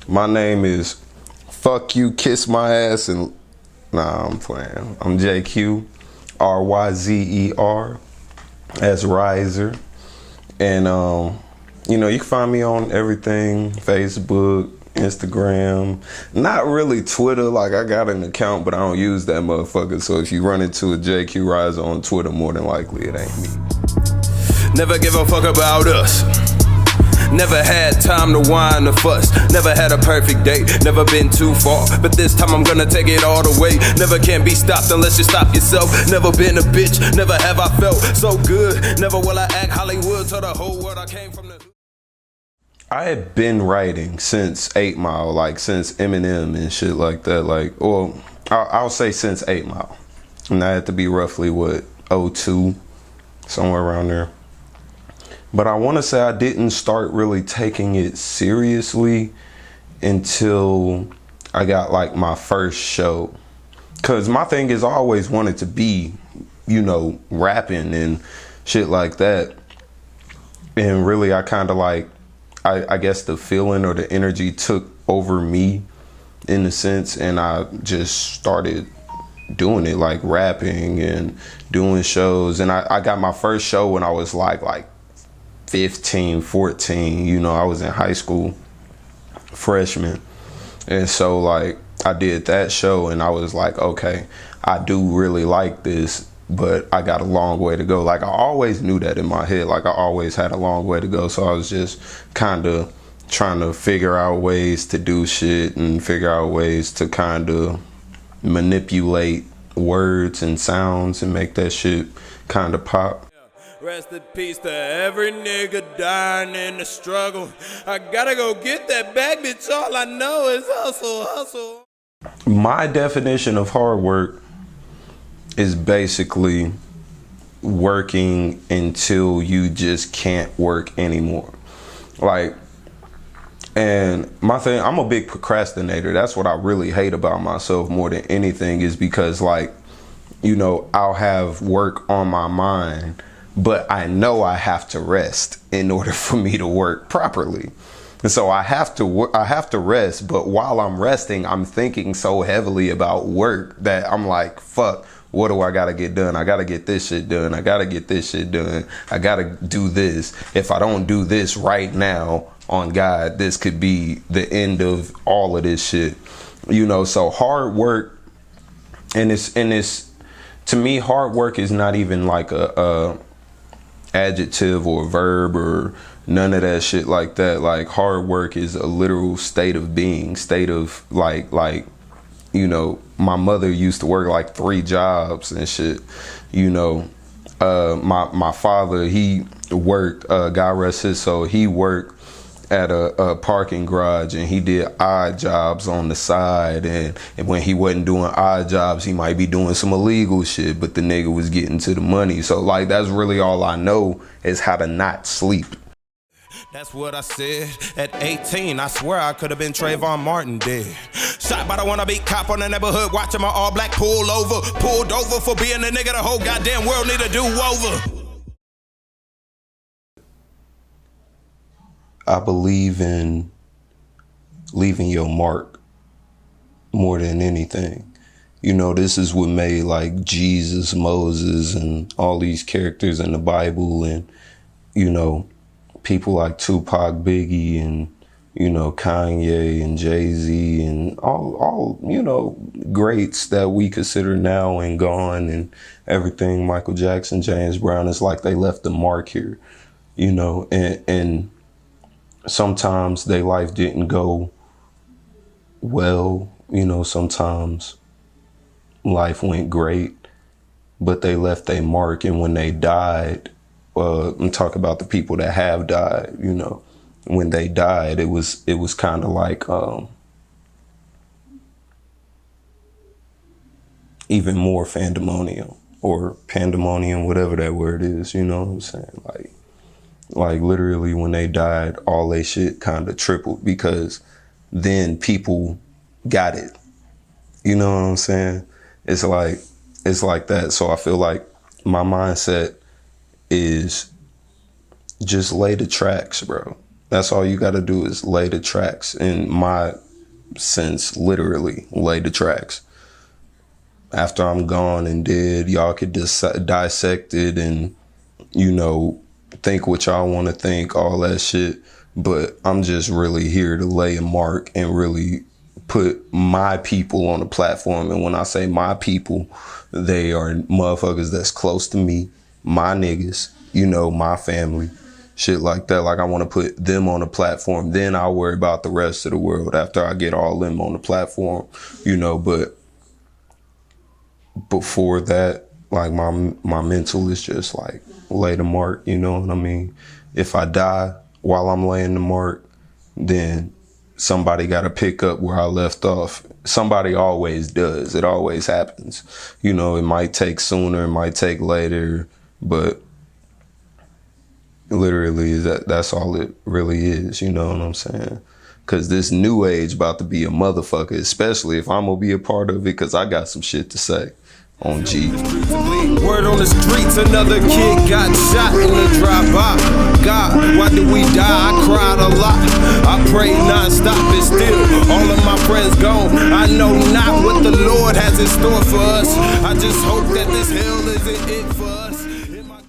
My name is Fuck You, Kiss My Ass, and nah, I'm playing. I'm JQ, RyZer, as RyZer, and you can find me on everything: Facebook, Instagram. Not really Twitter. Like I got an account, but I don't use that motherfucker. So if you run into a JQ RyZer on Twitter, more than likely it ain't me. Never give a fuck about us. Never had time to whine or fuss. Never had a perfect day, never been too far. But this time I'm gonna take it all the way. Never can be stopped unless you stop yourself. Never been a bitch, never have I felt so good. Never will I act Hollywood to the whole world. I came from the... I had been writing since 8 Mile, like since Eminem and shit like that. Like, well, I'll say since 8 Mile. And that had to be roughly, what, '02, somewhere around there. But I want to say I didn't start really taking it seriously until I got like my first show. Cause my thing is I always wanted to be, rapping and shit like that. And really I kind of like, I guess the feeling or the energy took over me in a sense. And I just started doing it, like rapping and doing shows. And I got my first show when I was like 15, 14, I was in high school, freshman. And so like I did that show and I was like, okay, I do really like this, but I got a long way to go. Like I always knew that in my head, like I always had a long way to go. So I was just kind of trying to figure out ways to do shit and figure out ways to kind of manipulate words and sounds and make that shit kind of pop. Rest in peace to every nigga dying in the struggle. I gotta go get that bag, bitch. All I know is hustle. My definition of hard work is basically working until you just can't work anymore. Like, and my thing, I'm a big procrastinator. That's what I really hate about myself more than anything, is because like, I'll have work on my mind, but I know I have to rest in order for me to work properly. And so I have to rest, but while I'm resting, I'm thinking so heavily about work that I'm like, fuck, what do I gotta get done? I gotta get this shit done. I gotta get this shit done. I gotta do this. If I don't do this right now, on God, this could be the end of all of this shit. So hard work, and it's to me, hard work is not even like a adjective or verb or none of that shit like that. Like hard work is a literal state of being, state of like my mother used to work like 3 jobs and shit. My father, he worked, God rest his soul, he worked at a parking garage and he did odd jobs on the side, and when he wasn't doing odd jobs he might be doing some illegal shit, but the nigga was getting to the money. So like that's really all I know is how to not sleep. That's what I said at 18. I swear I could have been Trayvon Martin dead. Shot by the wannabe cop on the neighborhood, watching my all black pulled over for being the nigga the whole goddamn world need to do over. I believe in leaving your mark more than anything. This is what made like Jesus, Moses, and all these characters in the Bible, and, people like Tupac, Biggie, and, Kanye and Jay-Z and all, greats that we consider now and gone and everything, Michael Jackson, James Brown. It's like they left a mark here, and sometimes their life didn't go well, sometimes life went great, but they left a mark. And when they died, I'm talking about the people that have died, when they died, it was kind of like even more pandemonium, whatever that word is, you know what I'm saying? Like literally when they died, all they shit kind of tripled, because then people got it. You know what I'm saying? It's like that. So I feel like my mindset is just lay the tracks, bro. That's all you got to do is lay the tracks. In my sense, literally lay the tracks. After I'm gone and dead, y'all could dissect it and, you know, think what y'all want to think, all that shit. But I'm just really here to lay a mark and really put my people on the platform. And when I say my people, they are motherfuckers that's close to me, my niggas, you know, my family, shit like that. Like, I want to put them on the platform. Then I'll worry about the rest of the world after I get all them on the platform, you know. But before that, like, my mental is just like lay the mark, you know what I mean? If I die while I'm laying the mark, then somebody got to pick up where I left off. Somebody always does. It always happens. You know, it might take sooner, it might take later, but literally that's all it really is. You know what I'm saying? Because this new age about to be a motherfucker, especially if I'm going to be a part of it, because I got some shit to say. On G. Word on the streets, another kid got shot in the drive-by. God, why did we die? I cried a lot. I prayed non-stop and still all of my friends gone. I know not what the Lord has in store for us. I just hope that this hell isn't it for us.